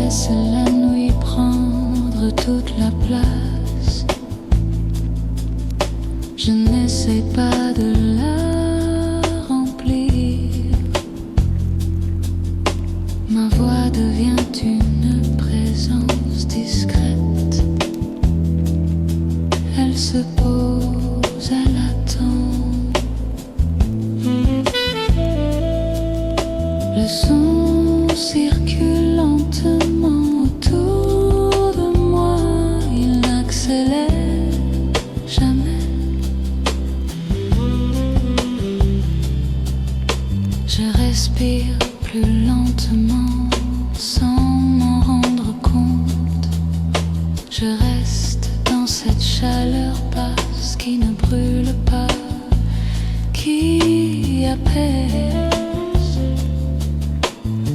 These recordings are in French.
laisse la nuit prendre toute la place. Je n'essaie pas de la remplir. Ma voix devient une présence discrète. Elle se pose à l'attente. Le son circule lentement autour de moi. Il n'accélère jamais. Je respire plus lentement sans m'en rendre compte. Je reste dans cette chaleur basse qui ne brûle pas, qui apaise.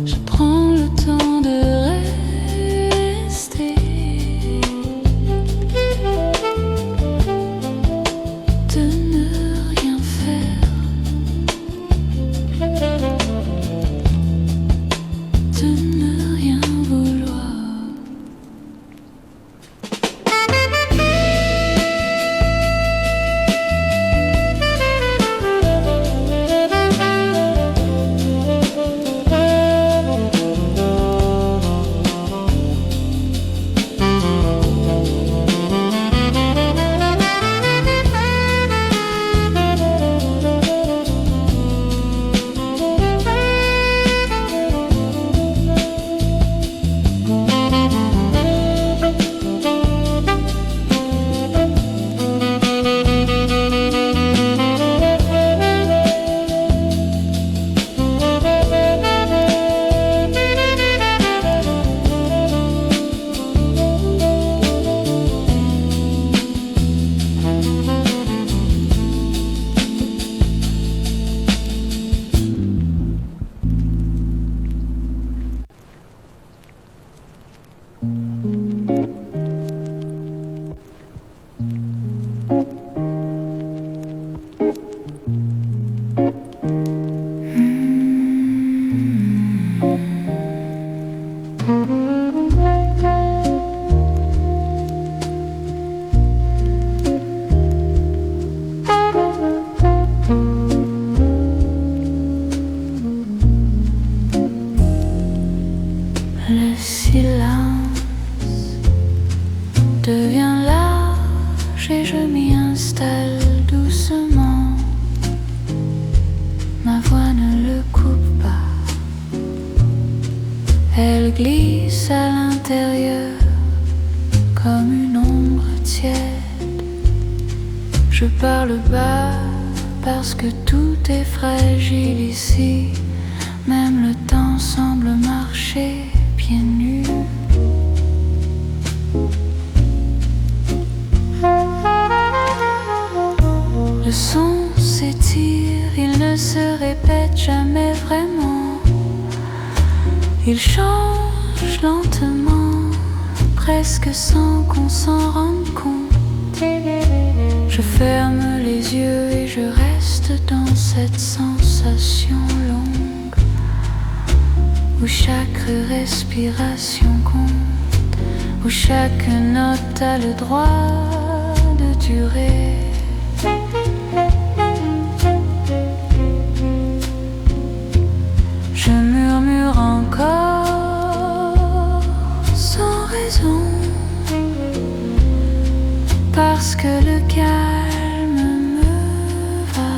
Je prends le temps de rester, de ne rien faire, de ne rien vouloir. Le silence devient large et je m'y installe doucement. Ma voix ne le coupe pas. Elle glisse à l'intérieur comme une ombre tiède. Je parle bas parce que tout est fragile ici. Même le temps semble marcher pieds nus. Le son s'étire, il ne se répète jamais vraiment. Il change lentement, presque sans qu'on s'en rende compte. Je ferme les yeux et je reste dans cette sensation longue où chaque respiration compte, où chaque note a le droit de durer. Je murmure encore sans raison, parce que le calme me va.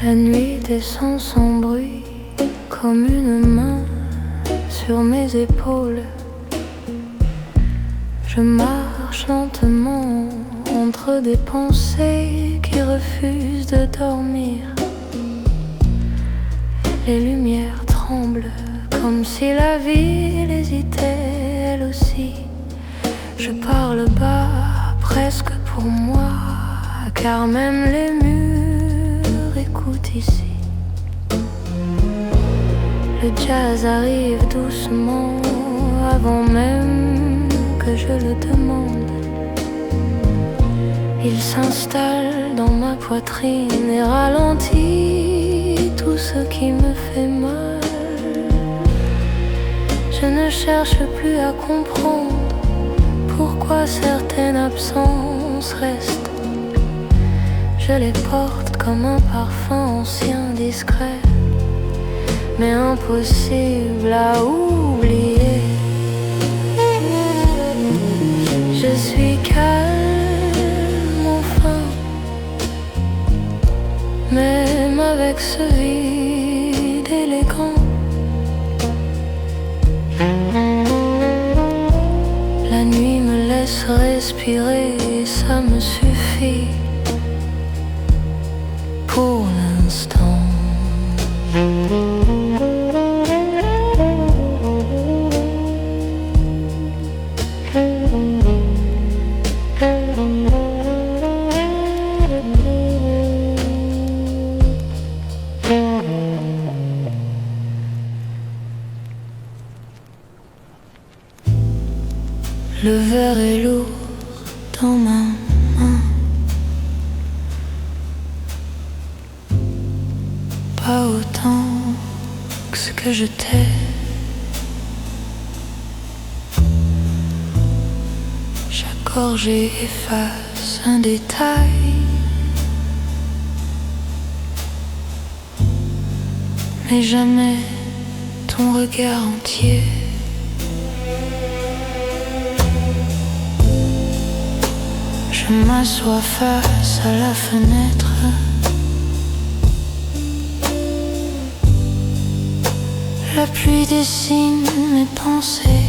La nuit descend sans bruit, comme une main sur mes épaules. Je marche lentement entre des pensées qui refusent de dormir. Les lumières tremblent comme si la ville hésitait elle aussi. Je parle bas, presque pour moi, car même les murs écoutent ici. Le jazz arrive doucement avant même que je le demande. Il s'installe dans ma poitrine et ralentit tout ce qui me fait mal. Je ne cherche plus à comprendre pourquoi certaines absences restent. Je les porte comme un parfum ancien discret, mais impossible à oublier. Je suis calme enfin, même avec ce vide élégant. La nuit me laisse respirer et ça me suffit pour l'instant. Le verre est lourd dans ma main, pas autant que ce que je t'ai. Chaque gorgée efface un détail, mais jamais ton regard entier. Je m'assois face à la fenêtre. La pluie dessine mes pensées.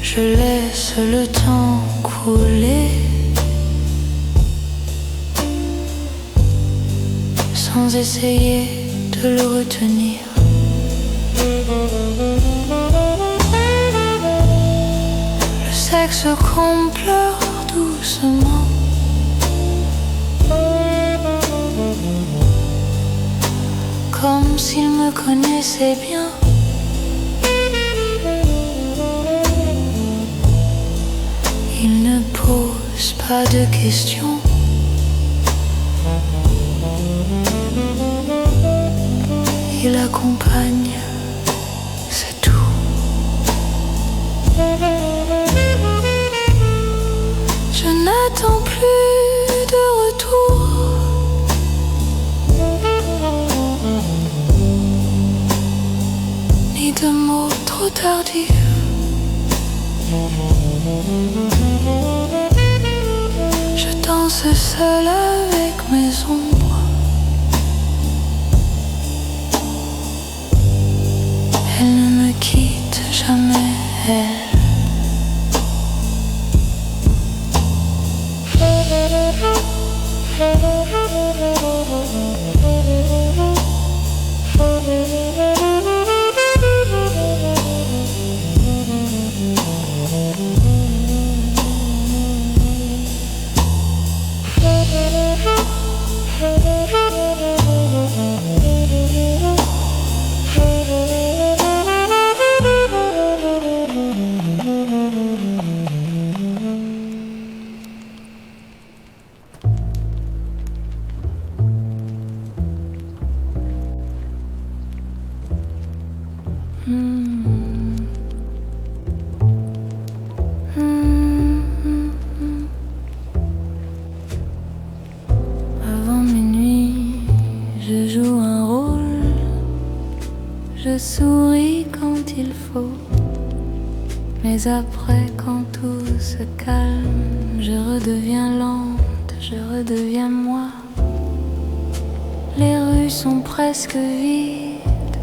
Je laisse le temps couler sans essayer de le retenir. Sexe qu'on pleure doucement, comme s'il me connaissait bien. Il ne pose pas de questions. Il accompagne, c'est tout. Je n'attends plus de retour. Ni de mots trop tardifs. Je danse seule avec mes ombres. Elle ne me quitte jamais, elle. Avant minuit, je joue un rôle. Je souris quand il faut, mais après quand tout se calme, je redeviens lente, je redeviens moi. Les rues sont presque vides,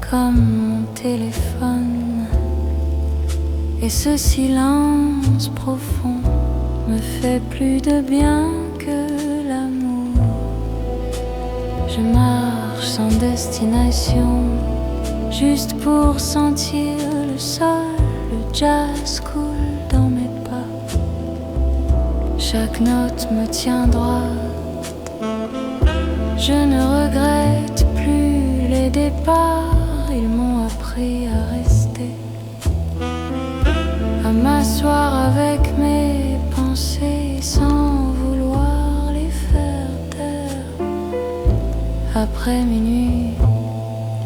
comme mon téléphone. Et ce silence profond me fait plus de bien que l'amour. Je marche sans destination, juste pour sentir le sol. Le jazz coule dans mes pas. Chaque note me tient droite. Je ne regrette plus les départs. Ils m'ont appris à rester, à m'asseoir avec mes pensées sans vouloir les faire taire. Après minuit,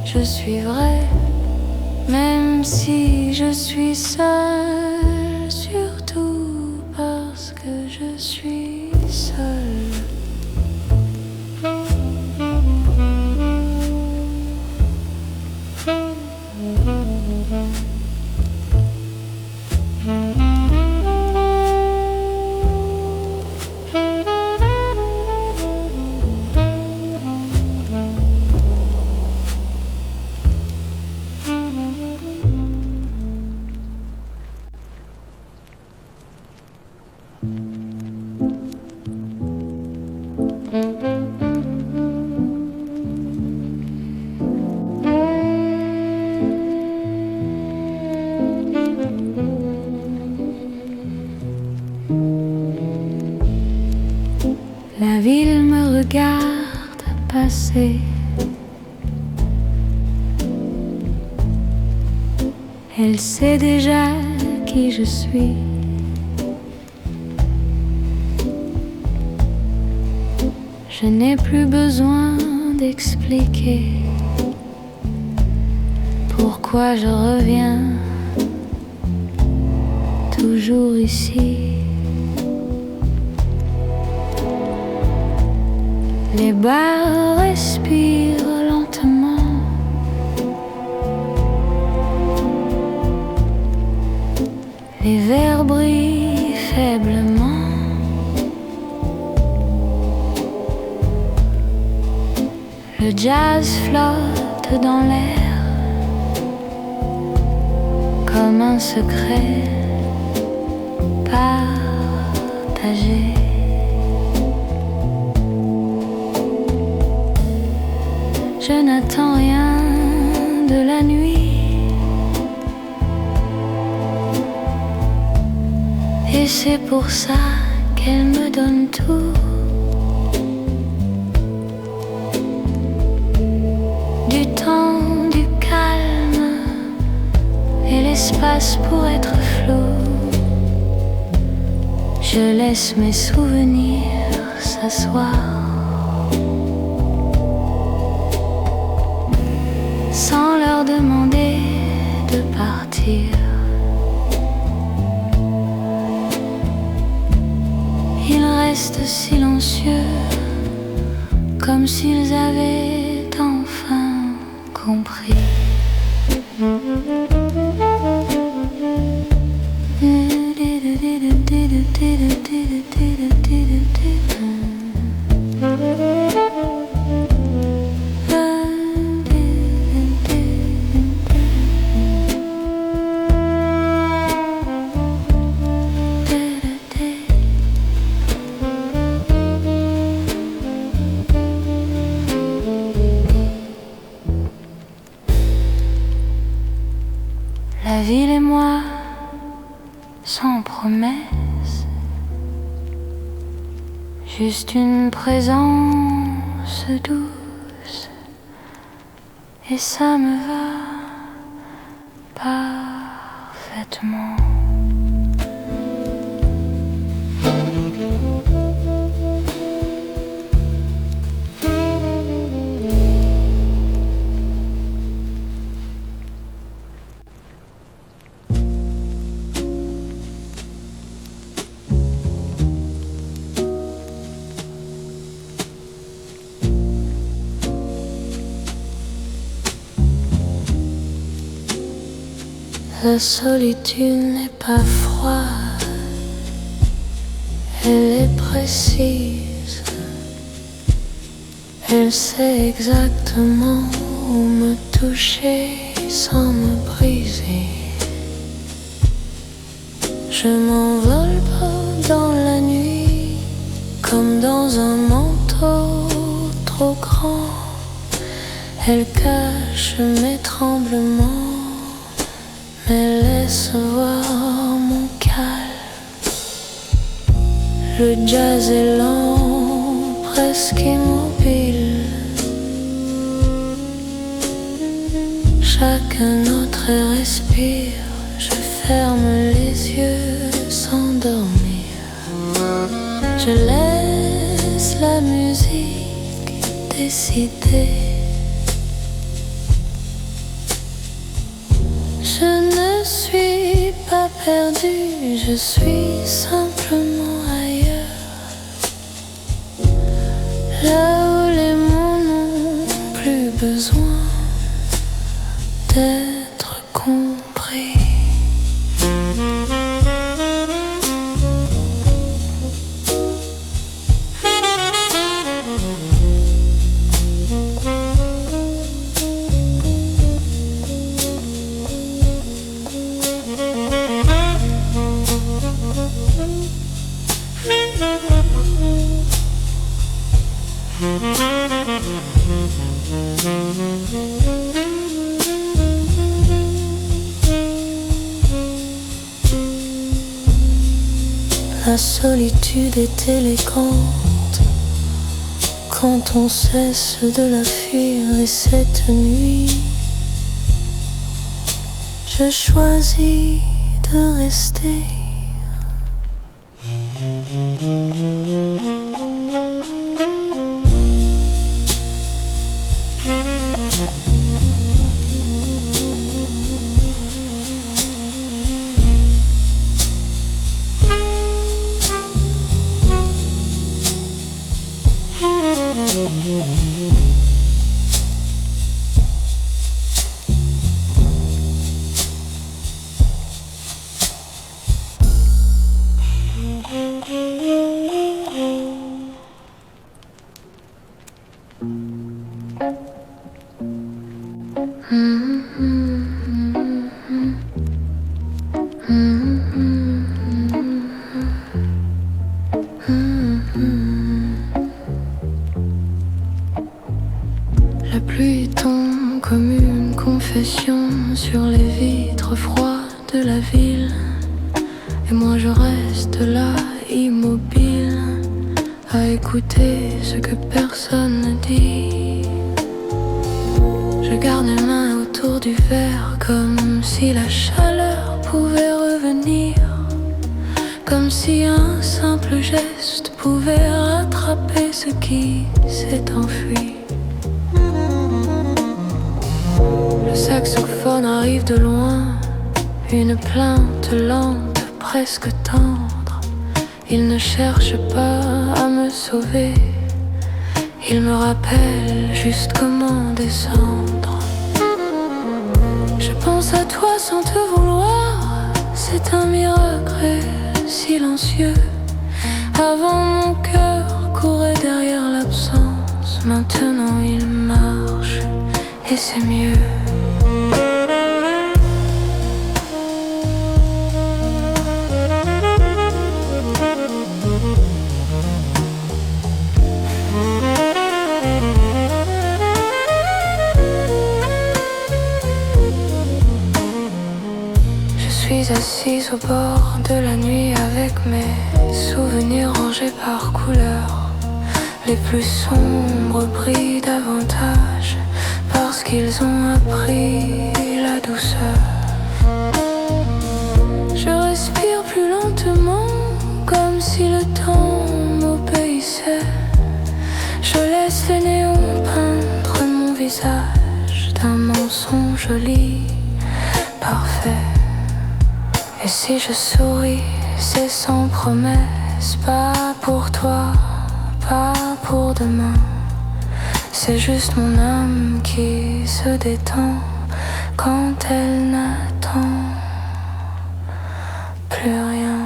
je suis vrai, même si je suis seule, surtout parce que je suis seule. La ville me regarde passer. Elle sait déjà qui je suis. Je n'ai plus besoin d'expliquer pourquoi je reviens toujours ici. Les bars respirent lentement. Les verres brillent faiblement. Le jazz flotte dans l'air comme un secret partagé. Je n'attends rien de la nuit, et c'est pour ça qu'elle me donne tout. Du temps, du calme et l'espace pour être flou. Je laisse mes souvenirs s'asseoir sans leur demander de partir. Ils restent silencieux, comme s'ils avaient enfin compris. La ville et moi, sans promesse, juste une présence douce, et ça me va parfaitement. La solitude n'est pas froide, Elle est précise, elle sait exactement où me toucher sans me briser. Je m'envole pas dans la nuit comme dans un manteau trop grand. Elle cache mes tremblements, mais laisse voir mon calme. Le jazz est lent, presque immobile. Chacun notre respire. Je ferme les yeux sans dormir. Je laisse la musique décider. Je ne suis pas perdue, je suis simplement ailleurs. Là où les mots n'ont plus besoin d'être compris. La solitude est élégante quand on cesse de la fuir, et cette nuit je choisis de rester. La pluie tombe comme une confession sur les vitres froides de la ville. Et moi je reste là, immobile, à écouter ce que personne ne dit. Je garde les mains autour du verre, comme si la chaleur pouvait revenir, comme si un simple geste pouvait rattraper ce qui s'est enfui. Le saxophone arrive de loin, une plainte lente, presque tendre. Il ne cherche pas à me sauver, il me rappelle juste comment descendre. Je pense à toi sans te vouloir, c'est un miracle silencieux. Avant mon cœur courait derrière l'absence, maintenant il marche et c'est mieux. Je suis assise au bord de la nuit avec mes souvenirs rangés par couleur. Les plus sombres brillent davantage parce qu'ils ont appris la douceur. Je respire plus lentement comme si le temps m'obéissait. Je laisse les néons peindre mon visage d'un mensonge joli, parfait. Et si je souris, c'est sans promesse, pas pour toi, pas pour demain. C'est juste mon âme qui se détend quand elle n'attend plus rien.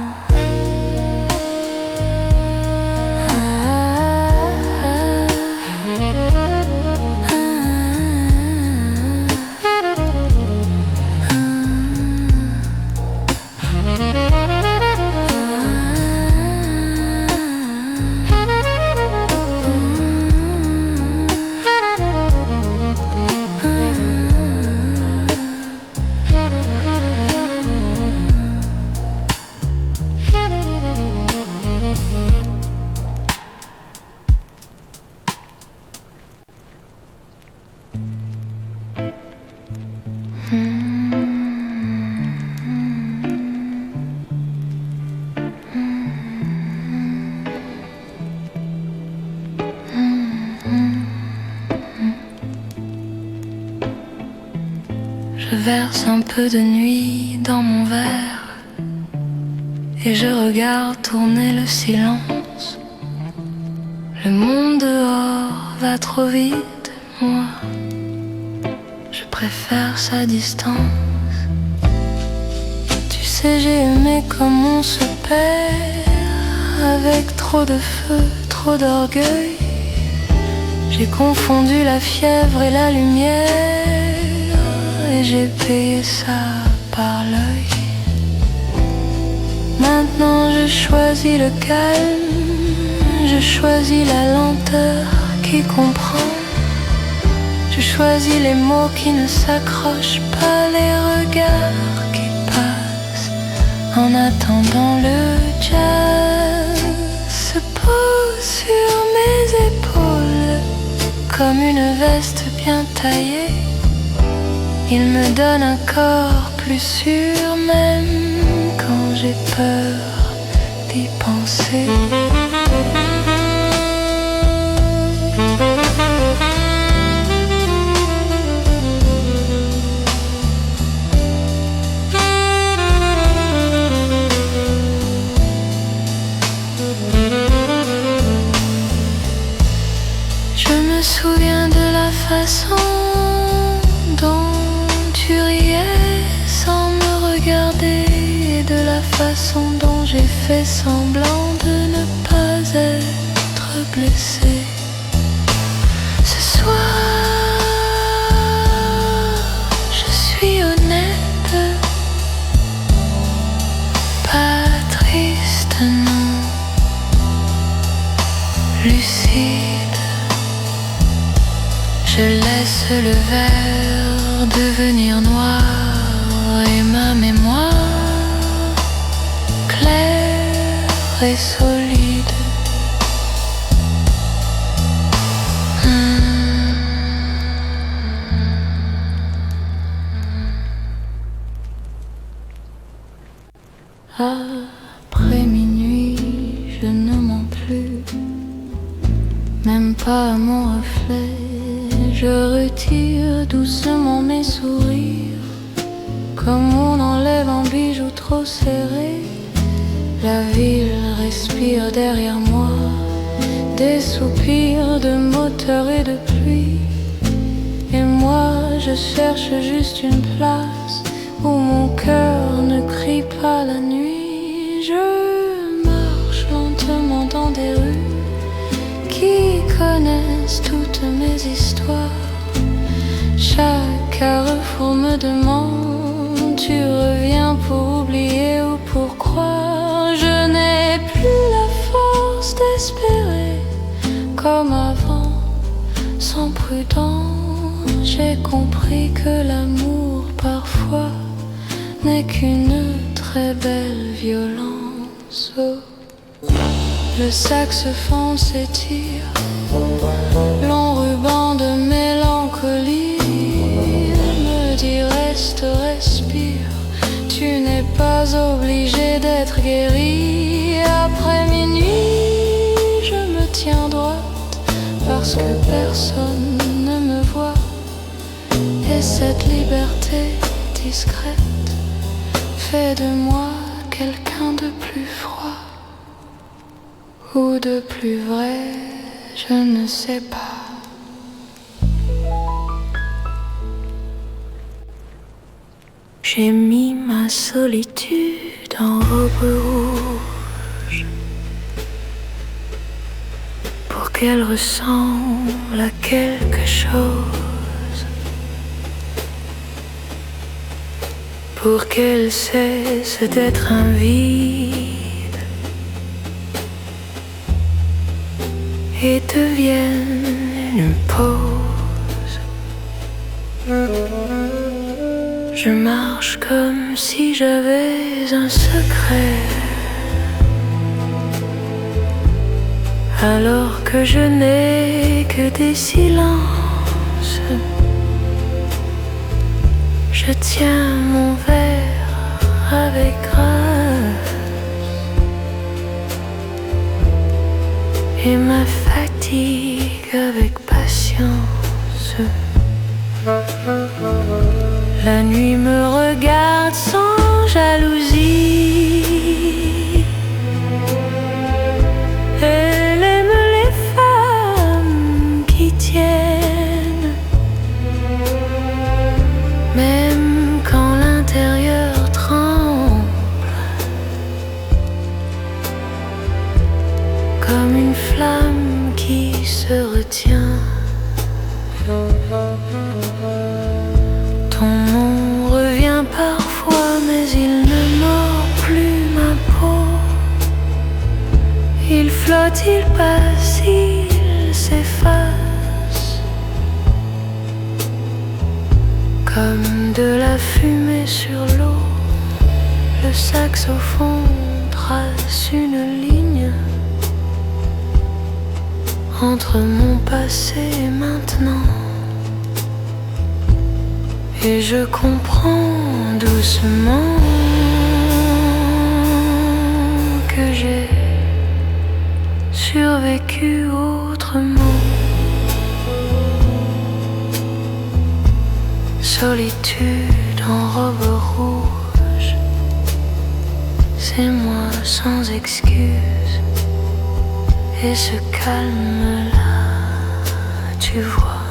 Je verse un peu de nuit dans mon verre et je regarde tourner le silence. Le monde dehors va trop vite, moi je préfère sa distance. Tu sais, j'ai aimé comme on se perd, avec trop de feu, trop d'orgueil. J'ai confondu la fièvre et la lumière, et j'ai payé ça par l'œil. Maintenant je choisis le calme, je choisis la lenteur qui comprend. Je choisis les mots qui ne s'accrochent pas, les regards qui passent. En attendant, le jazz se pose sur mes épaules comme une veste bien taillée. Il me donne un corps plus sûr, même quand j'ai peur d'y penser. Je me souviens de la façon dont tu riais sans me regarder, et de la façon dont j'ai fait semblant de ne pas être blessé. Ce soir, je suis honnête, pas triste, non, lucide. Je laisse le verre devenir noir et ma mémoire claire et solide. Après minuit, je ne mens plus, même pas à mon reflet. Je retire doucement mes sourires, comme on enlève un bijou trop serré. La ville respire derrière moi, des soupirs de moteur et de pluie. Et moi je cherche juste une place où mon cœur ne crie pas la nuit. Je marche lentement dans des rues qui connaissent toutes mes histoires. Chaque carrefour me demande: tu reviens pour oublier ou pour croire? Je n'ai plus la force d'espérer comme avant, sans prudence. J'ai compris que l'amour parfois n'est qu'une très belle violence. Oh. Le saxophone s'étire, long ruban de mélancolie, me dit reste, respire, tu n'es pas obligé d'être guéri. Après minuit, je me tiens droite parce que personne ne me voit, et cette liberté discrète fait de moi quelqu'un de plus froid ou de plus vrai, je ne sais pas. J'ai mis ma solitude en robe rouge pour qu'elle ressemble à quelque chose, pour qu'elle cesse d'être un vide et devienne une pause. Je marche comme si j'avais un secret, alors que je n'ai que des silences. Je tiens mon verre avec grâce et ma fatigue avec patience. La nuit me regarde sans jalousie. Elle aime les femmes qui tiennent, même quand l'intérieur tremble, comme une flamme qui se retient. Ton nom revient parfois, mais il ne mord plus ma peau. Il flotte, il passe, il s'efface, comme de la fumée sur l'eau. Le saxophone trace une ligne entre mon passé et maintenant. Et je comprends doucement que j'ai survécu autrement. Solitude en robe rouge, c'est moi sans excuse. Et ce calme-là, tu vois,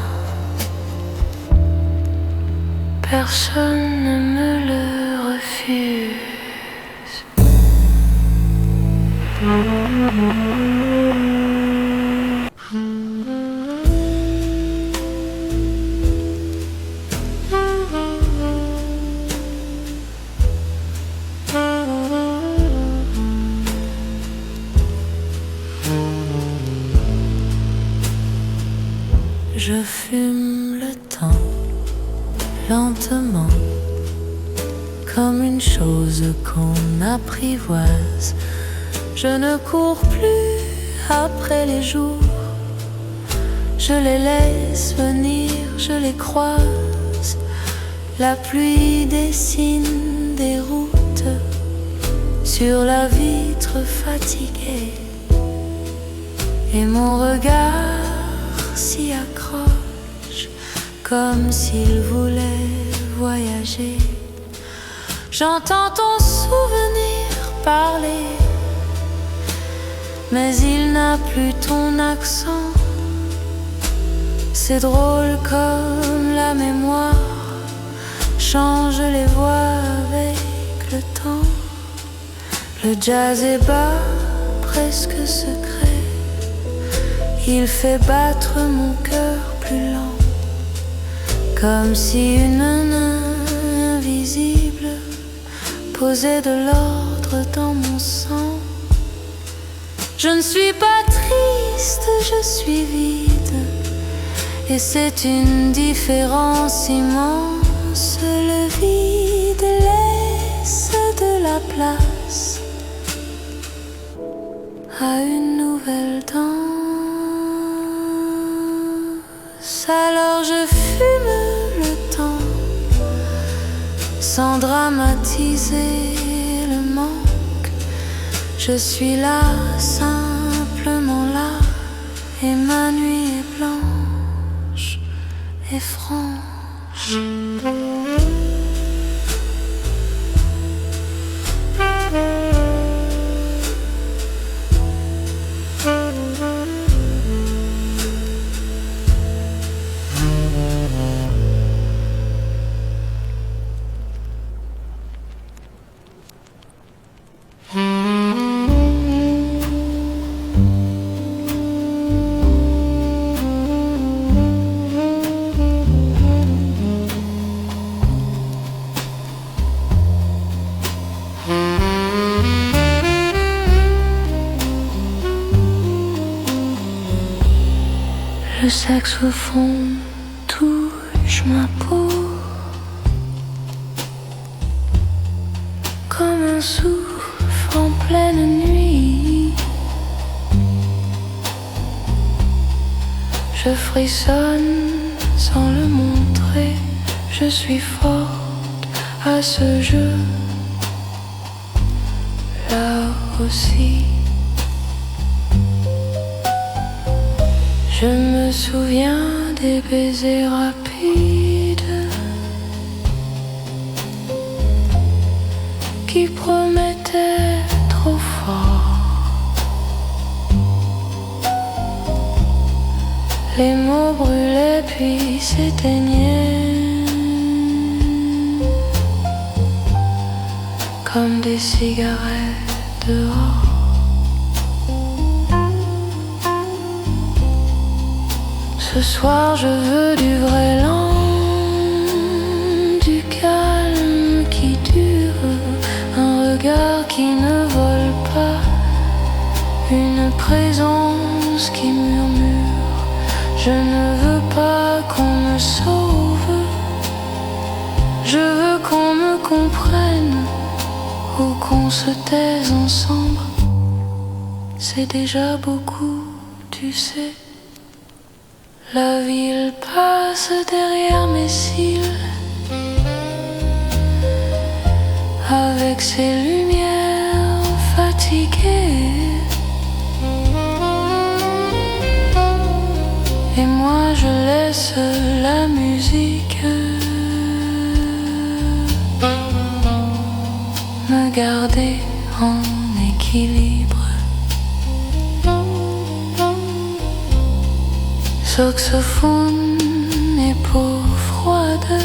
personne ne me le refuse. Je fume le temps lentement, comme une chose qu'on apprivoise. Je ne cours plus après les jours, je les laisse venir, je les croise. La pluie dessine des routes sur la vitre fatiguée, et mon regard s'y accroche comme s'il voulait voyager. J'entends ton souvenir parler, mais il n'a plus ton accent. C'est drôle comme la mémoire change les voix avec le temps. Le jazz est bas, presque secret, il fait battre mon cœur plus lent, comme si une main invisible posait de l'ordre dans mon sang. Je ne suis pas triste, je suis vide, et c'est une différence immense. Le vide laisse de la place à une nouvelle danse. Alors je fume le temps sans dramatiser le manque. Je suis là, simplement là, et ma nuit est blanche et franche. Le saxophone touche ma peau comme un souffle en pleine nuit. Je frissonne sans le montrer, je suis forte à ce jeu. Là aussi, je me souviens des baisers rapides qui promettaient trop fort. Les mots brûlaient puis s'éteignaient comme des cigarettes dehors. Ce soir je veux du vrai lent, du calme qui dure, un regard qui ne vole pas, une présence qui murmure. Je ne veux pas qu'on me sauve, je veux qu'on me comprenne ou qu'on se taise ensemble. C'est déjà beaucoup, tu sais. La ville passe derrière mes cils avec ses lumières fatiguées. Et moi je laisse la musique me garder en équilibre. Saxophone et peau froide,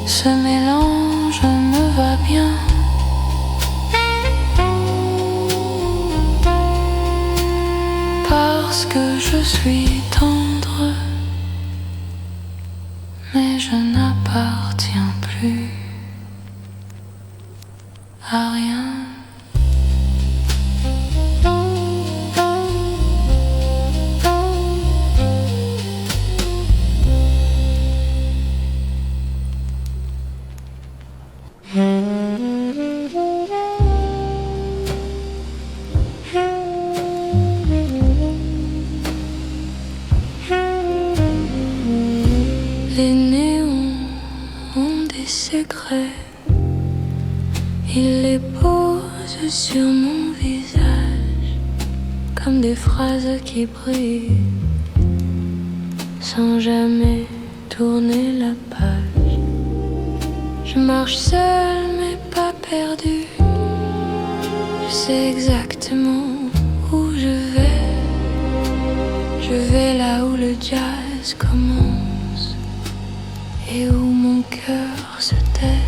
ce mélange me va bien. Parce que je suis tendre, mais je n'appartiens plus à rien. Les néons ont des secrets, ils les posent sur mon visage comme des phrases qui brillent sans jamais tourner la page. Je marche seule mais pas perdue, je sais exactement où je vais. Je vais là où le jazz commence et où mon cœur se tait.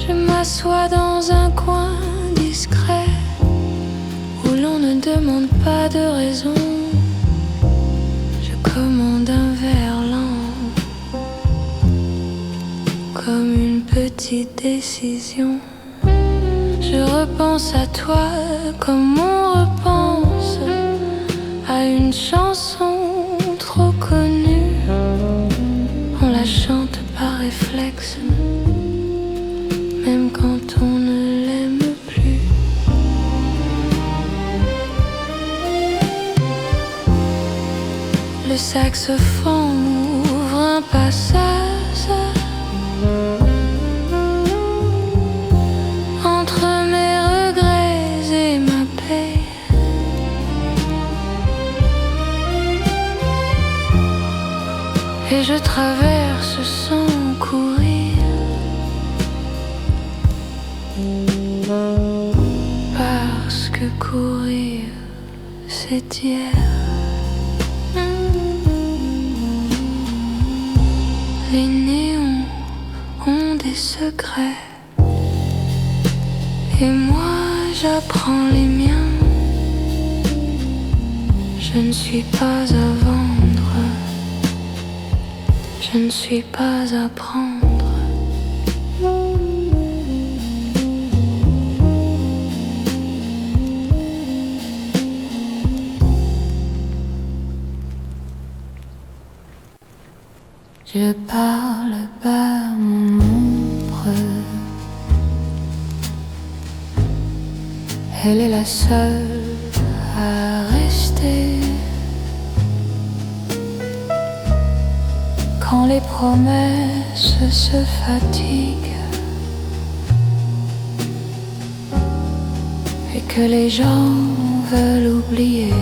Je m'assois dans un coin discret où l'on ne demande pas de raison. Je commande un verre lent comme une petite décision. Je repense à toi comme on repense à une chanson trop connue. On la chante par réflexe, même quand on ne l'aime plus. Le saxophone ouvre un passage entre mes regrets et ma paix. Et je traverse sans courir, parce que courir c'est hier. Les néons ont des secrets et moi j'apprends les miens. Je ne suis pas à vendre, je ne suis pas à prendre. Je parle bas mon ombre. Elle est la seule à rester. Quand les promesses se fatiguent et que les gens veulent oublier,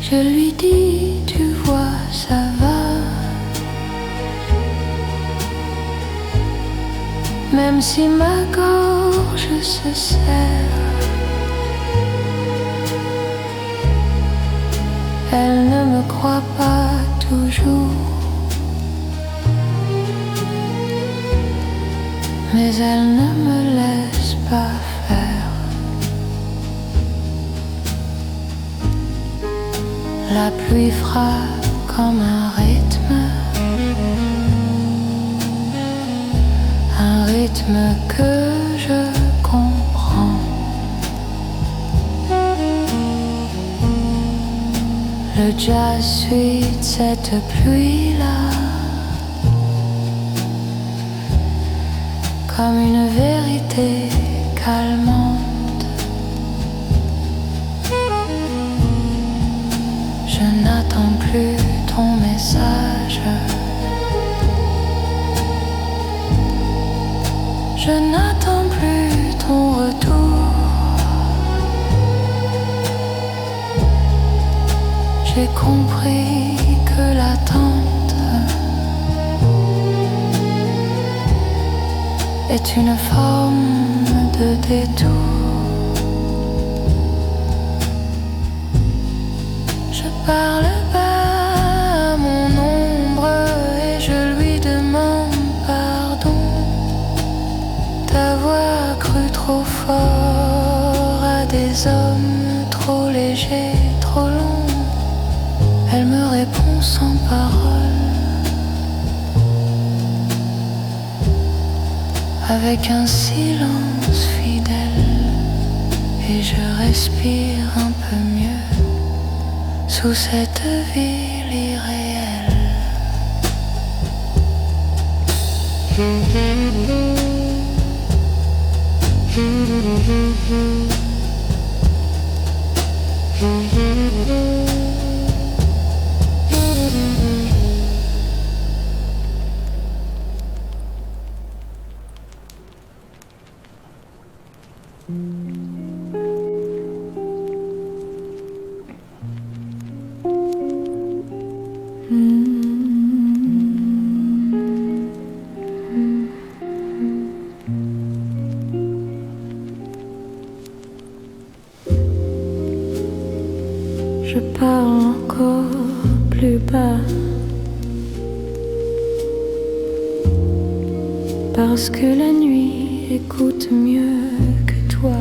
je lui dis, tu vois, ça va. Même si ma gorge se serre, elle ne me croit pas toujours, mais elle ne me laisse pas faire. La pluie frappe comme un rythme que je comprends. Le jazz suit cette pluie-là comme une vérité calmante. Je n'attends plus ton message. Je n'attends plus ton retour. J'ai compris que l'attente est une forme de détour. Je parle bas à mon ombre et je lui demande pardon d'avoir cru trop fort à des hommes trop légers, trop longs. Elle me répond sans parole, avec un silence fidèle, et je respire un peu mieux sous cette ville irréelle. Je parle encore plus bas parce que la nuit écoute mieux que toi.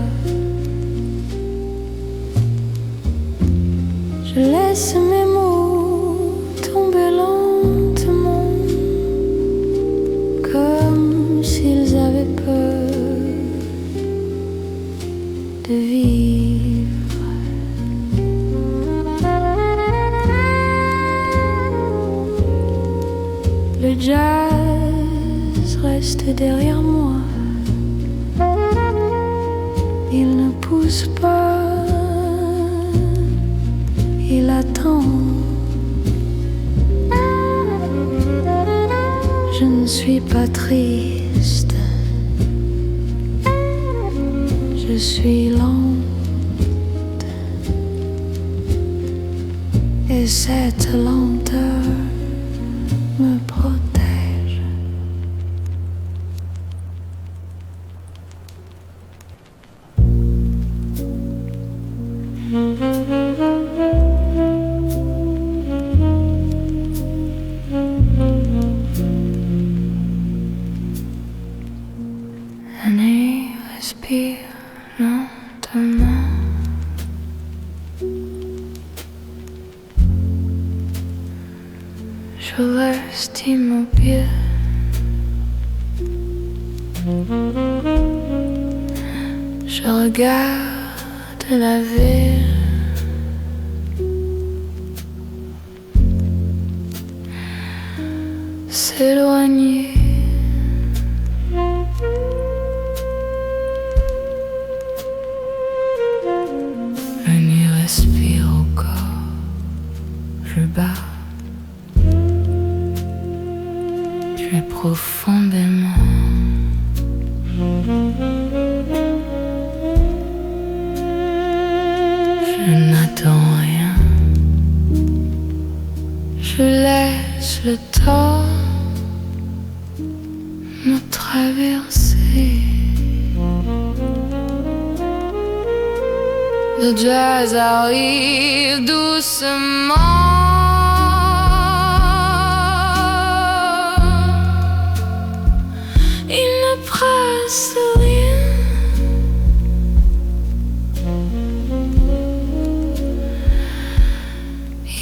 Je laisse mes mots tomber lentement comme s'ils avaient peur de vivre. Le jazz reste derrière moi. Il ne pousse pas, il attend. Je ne suis pas triste, je suis lente, et cette lenteur me protège. Année respire lentement. Je reste immobile. Je regarde la ville s'éloigner. La nuit respire au corps, je bats très profondément. Je n'attends rien, je laisse le temps me traverser. Le jazz arrive doucement. Il ne presse rien.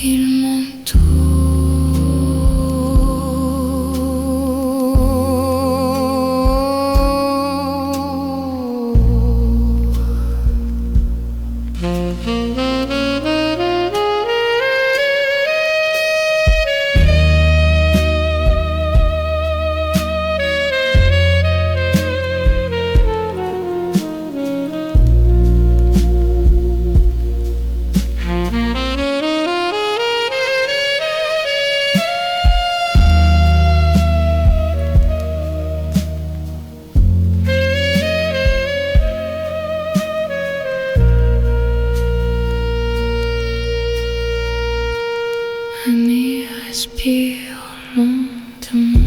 Il respire lentement,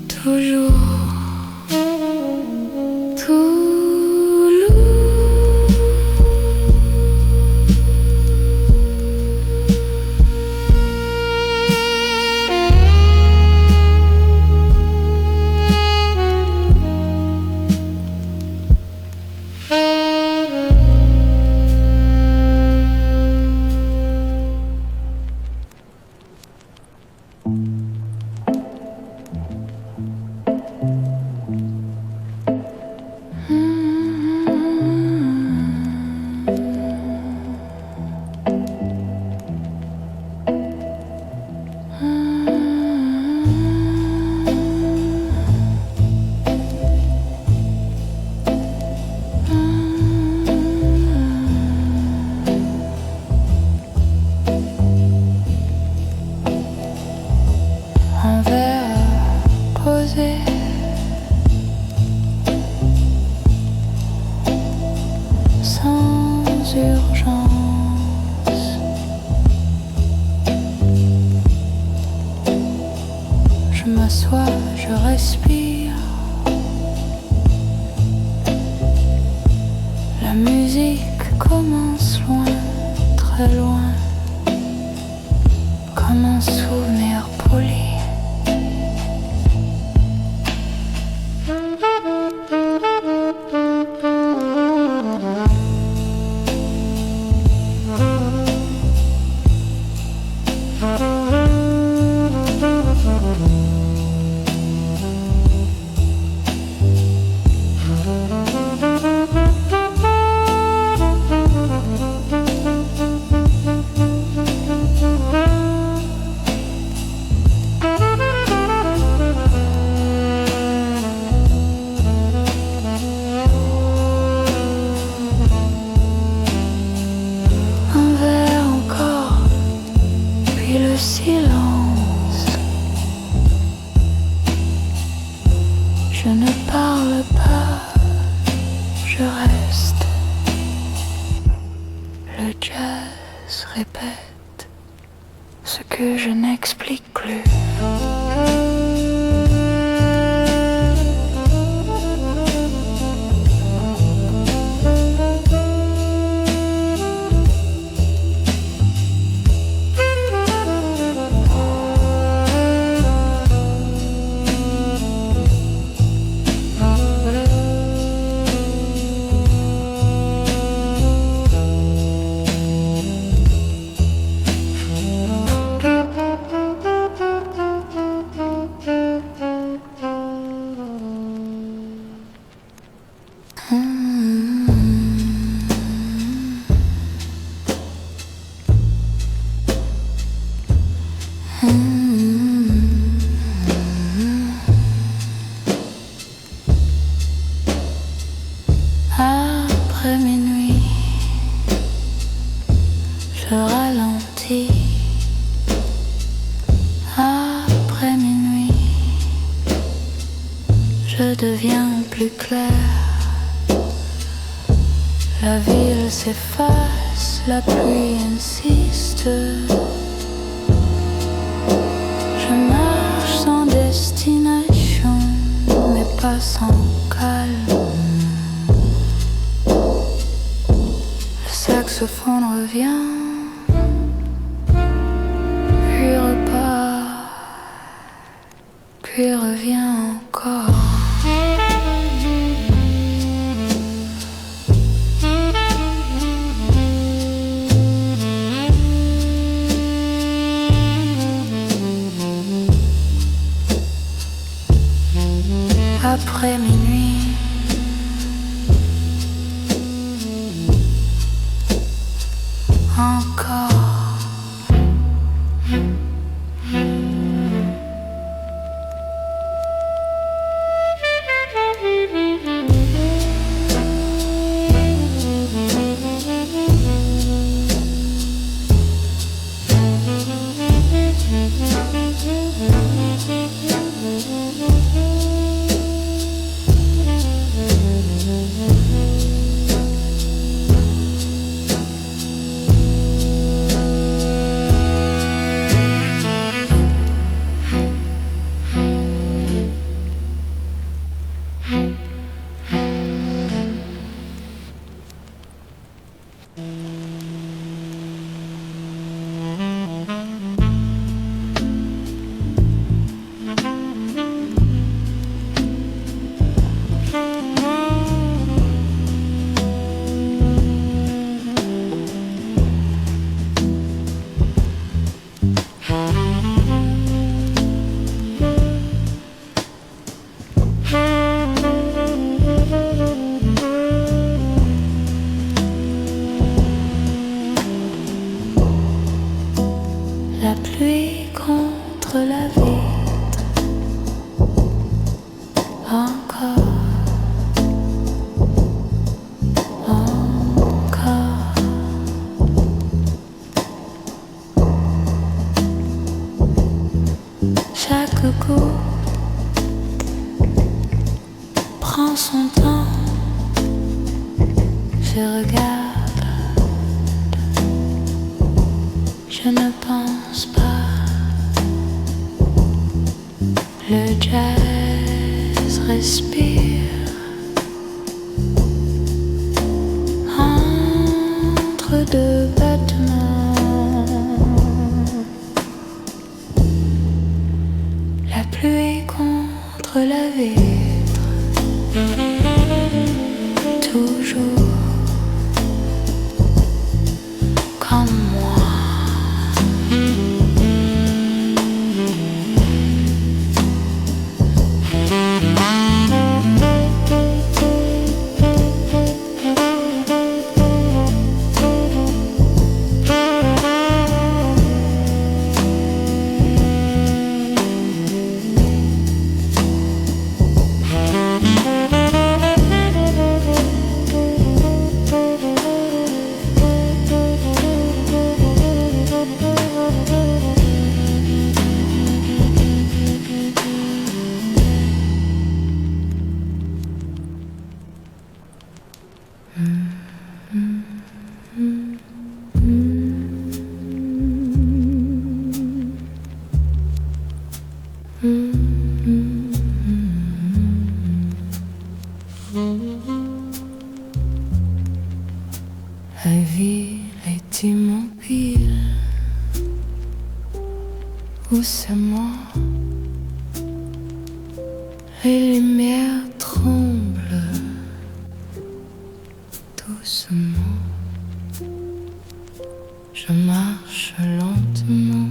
toujours, un verre posé. Sans urgence, je m'assois, je respire. La musique commence loin, très loin, comme un souvenir poli. Le silence. Je ne parle pas, je reste. Le jazz répète ce que je n'explique plus. Je ralentis après minuit, je deviens plus clair. La ville s'efface, la pluie insiste. Je marche sans destination, mais pas sans calme. Le saxophone revient, puis repart, puis revient encore. Après minuit, encore. La pluie contre la vitre, encore, encore. Chaque goutte prend son temps, je regarde, je ne pense pas. Le jazz respire entre deux battements. La pluie contre la vitre, toujours comme moi. La ville est immobile, où c'est moi, les lumières tremblent doucement. Je marche lentement,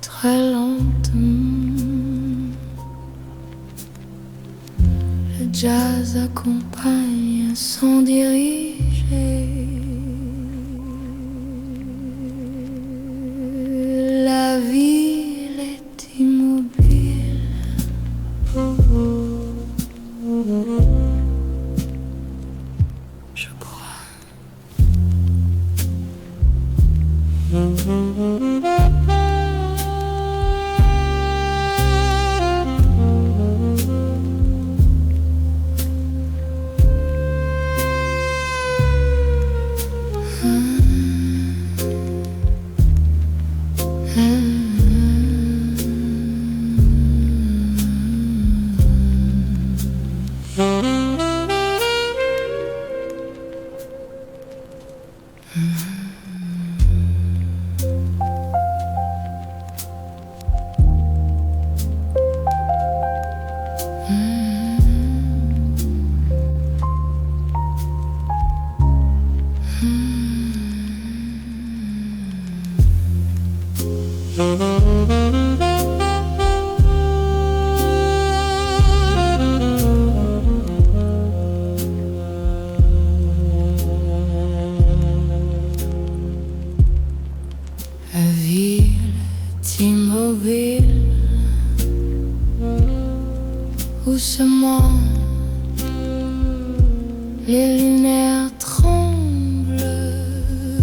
très lentement. Le jazz accompagne sans diriger. La ville est immobile. Je crois. Doucement, les lumières tremblent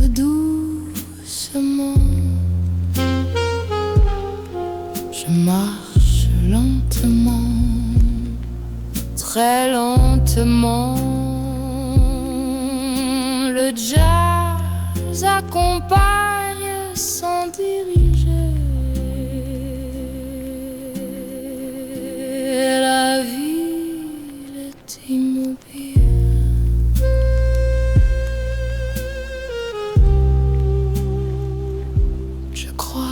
doucement. Je marche lentement, très lentement. Le jazz accompagne sans diriger. La ville est immobile. Je crois.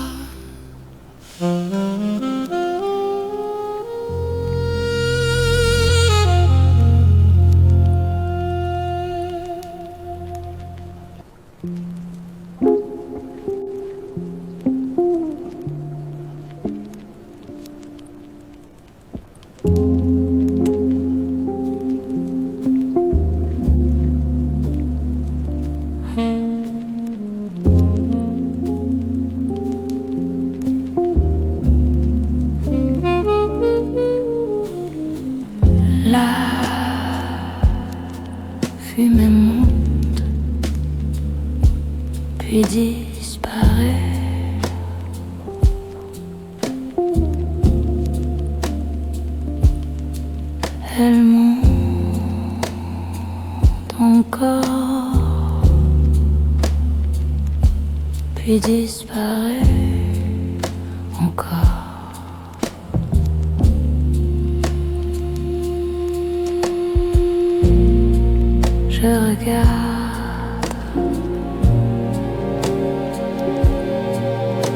Fumée monte, puis disparaît. Elle monte encore, puis disparaît encore. Je regarde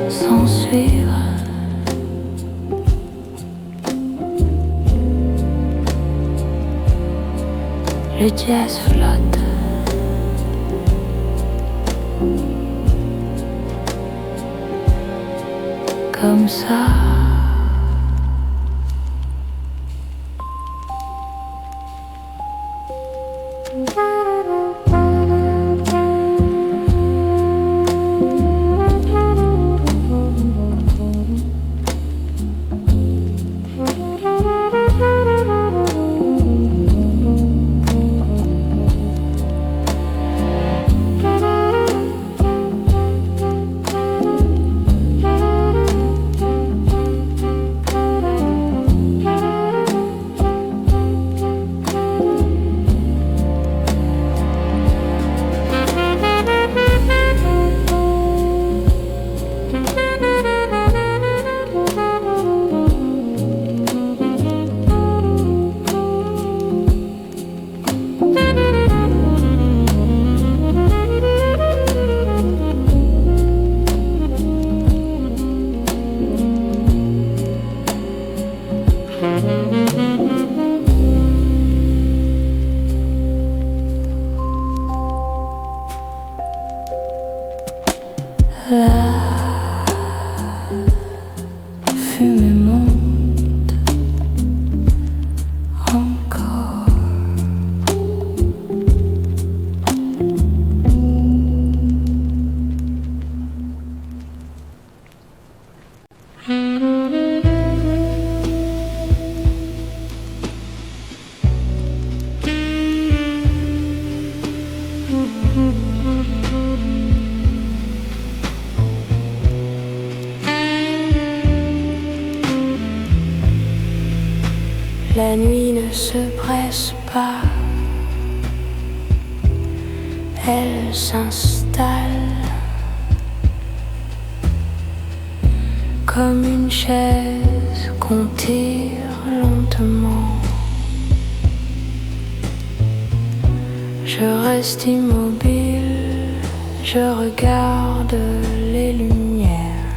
sans suivre. Le jazz flotte. Comme ça. La fumée monte encore. La nuit ne se presse pas, elle s'installe comme une chaise qu'on tire lentement. Je reste immobile Je regarde les lumières,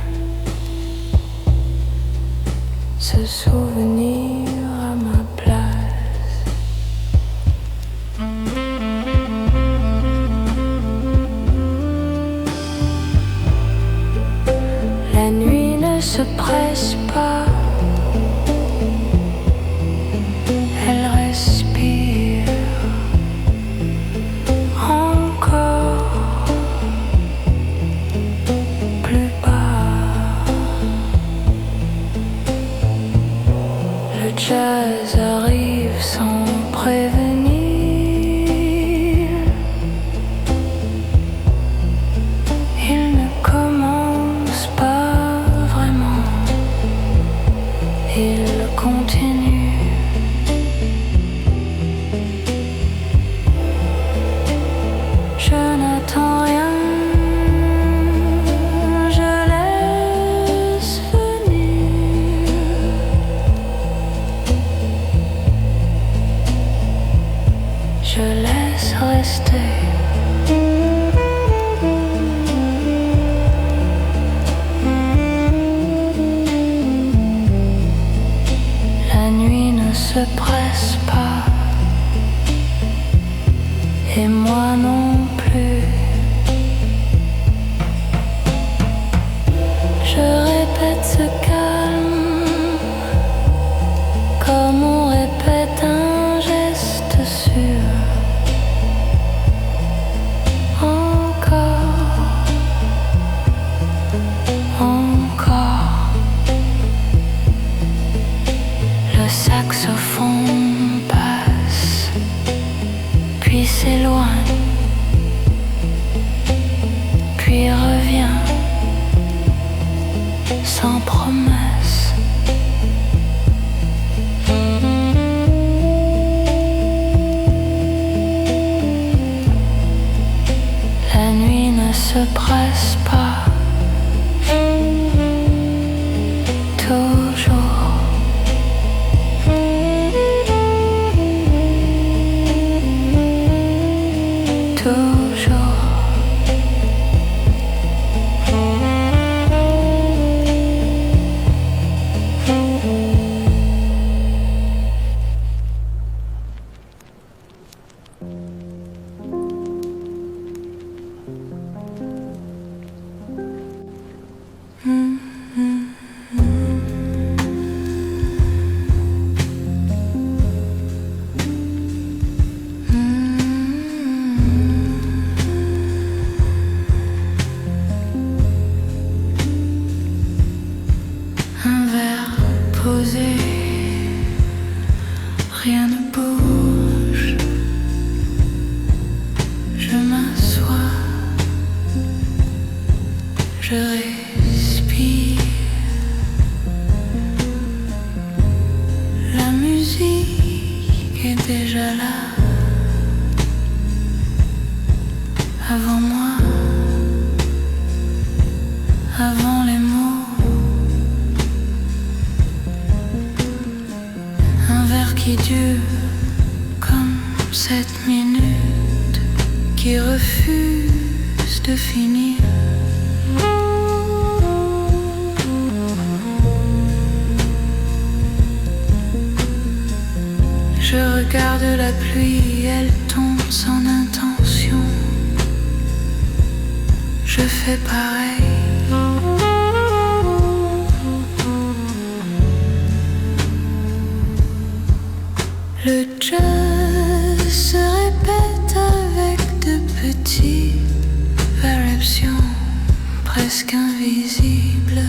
se souvenir à ma place. La nuit ne se presse pas, elle respire encore plus bas. Le jazz arrive sans prévenir. Il ne commence pas vraiment, il continue. Je n'attends rien, je laisse venir. Je laisse rester. La nuit ne se presse pas, et moi non plus. Je répète ce calme, comme on répète un geste sûr. Encore, encore. Le saxophone passe, puis s'éloigne, puis revient, sans promesse. La nuit ne se presse pas, toujours. Toujours. Un verre posé, rien ne bouge. Je m'assois, je respire. La musique est déjà là, avant moi, avant les mots. Un verre qui dure comme 7 minutes, qui refuse de finir. Je regarde la pluie, elle tombe sans intention. Je fais pareil. Le jazz se répète avec de petites variations presque invisibles.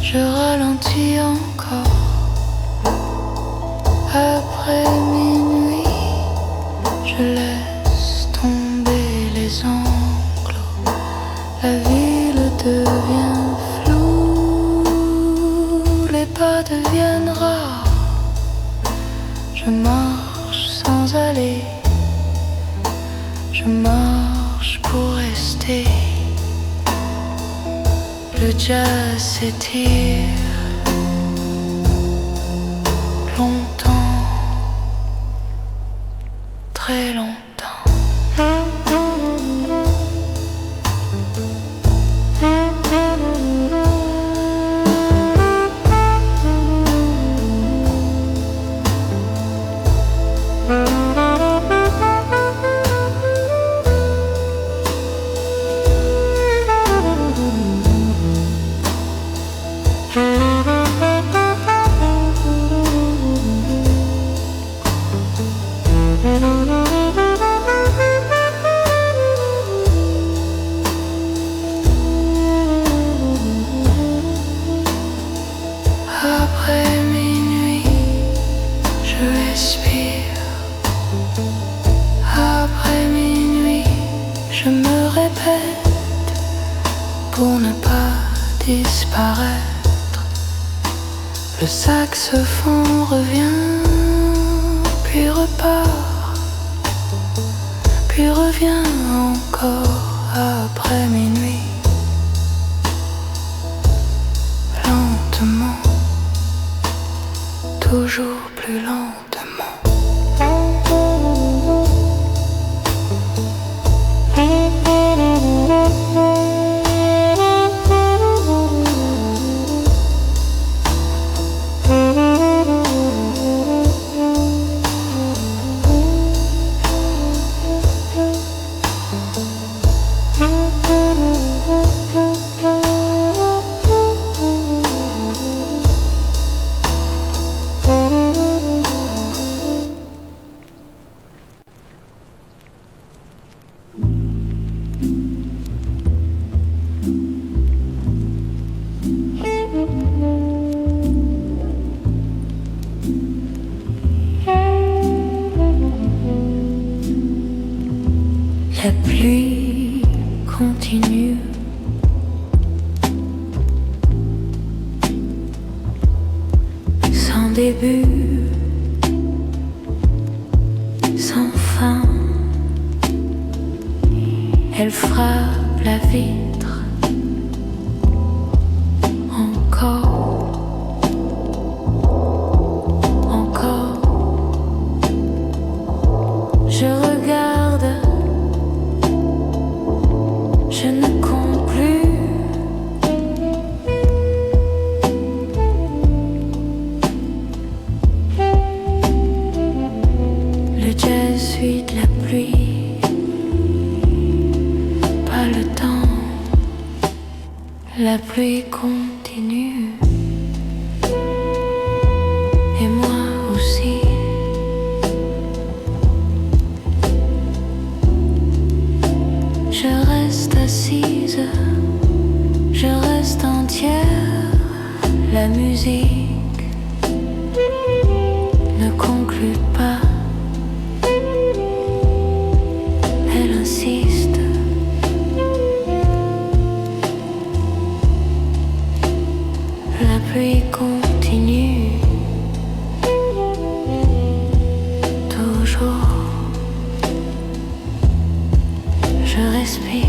Je ralentis encore. Après minuit, je laisse tomber les enclos. La ville devient floue, les pas deviennent rares. Je marche sans aller, je marche pour rester. Le jazz s'étire longtemps, très longtemps. Pour ne pas disparaître, le saxophone revient, puis repart, puis revient encore après minuit. Lentement, toujours plus lentement. La pluie continue. Sans début, sans fin, elle frappe la vitre encore, encore. Je regarde. Je ne compte plus. Le jazz suit de la pluie, pas le temps. La pluie continue, et moi aussi. Je reste assise, je reste entière. La musique ne conclut pas. Elle insiste. La pluie continue, toujours. Je respire.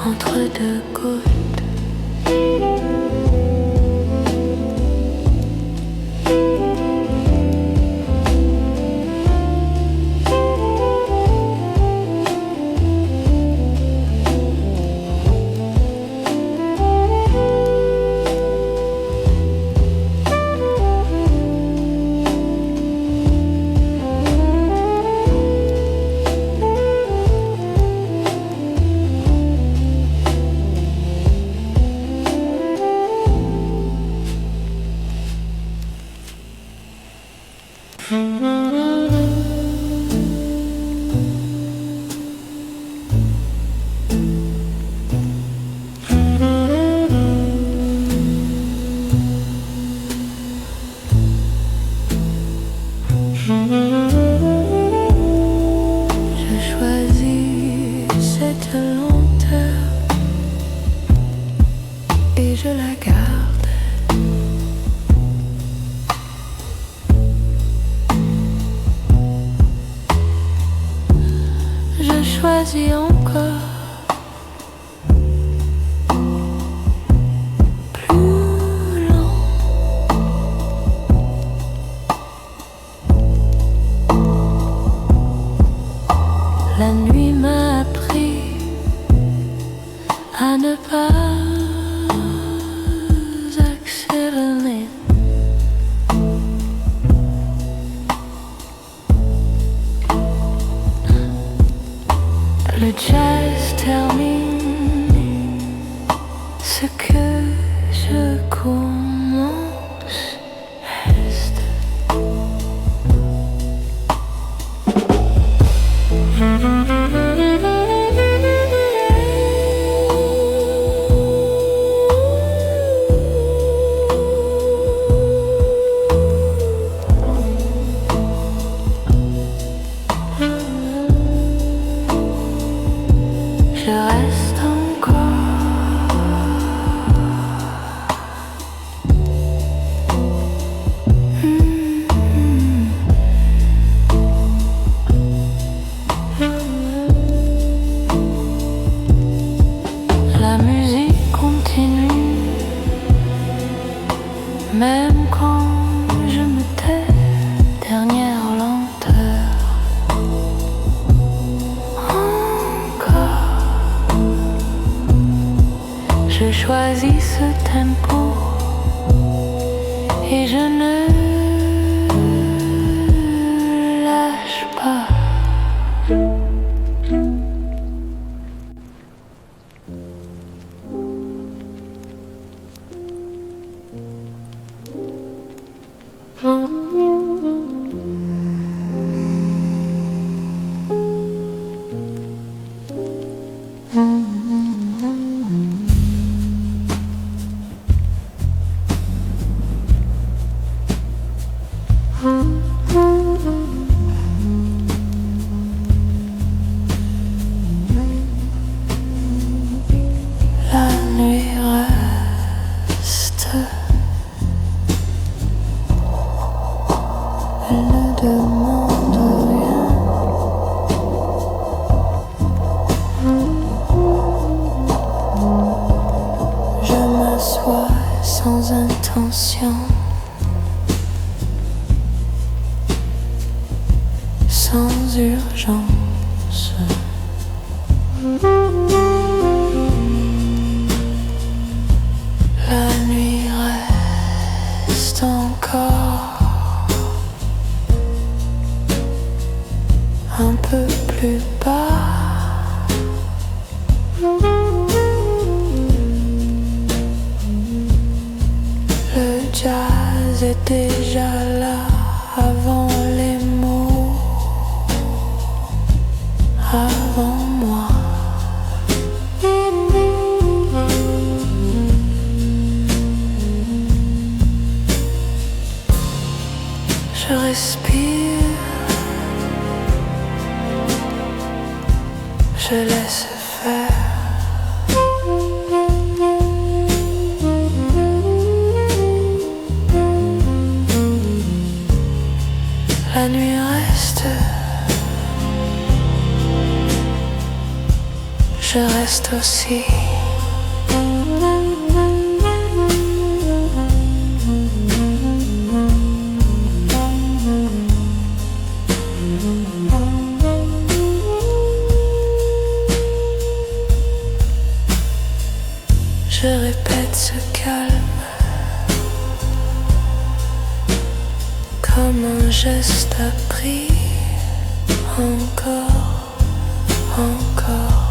Entre deux gouttes. vie encore. Plus lent. La nuit m'a appris à ne pas accélérer. Le jazz termine ce que je commence. Reste. Je reste encore. La musique continue, même quand je me tais. Dernière lenteur. Encore. Je choisis ce tempo et je ne lâche pas. La nuit reste. Elle ne demande rien. Je m'assois sans intention, sans urgence. La nuit reste encore un peu plus bas. Le jazz est déjà là avant les mots, avant moi. Je respire, je laisse faire. La nuit reste, je reste aussi. Je répète ce calme comme un geste appris. Encore, encore.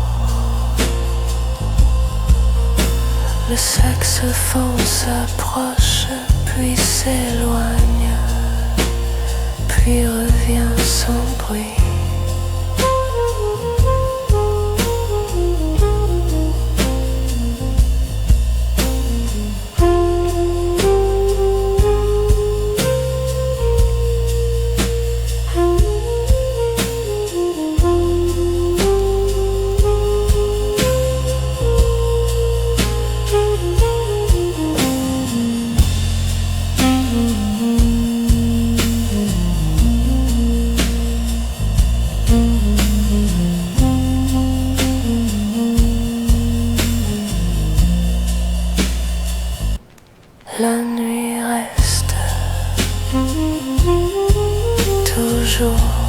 Le saxophone s'approche, puis s'éloigne, puis revient sans bruit. jour.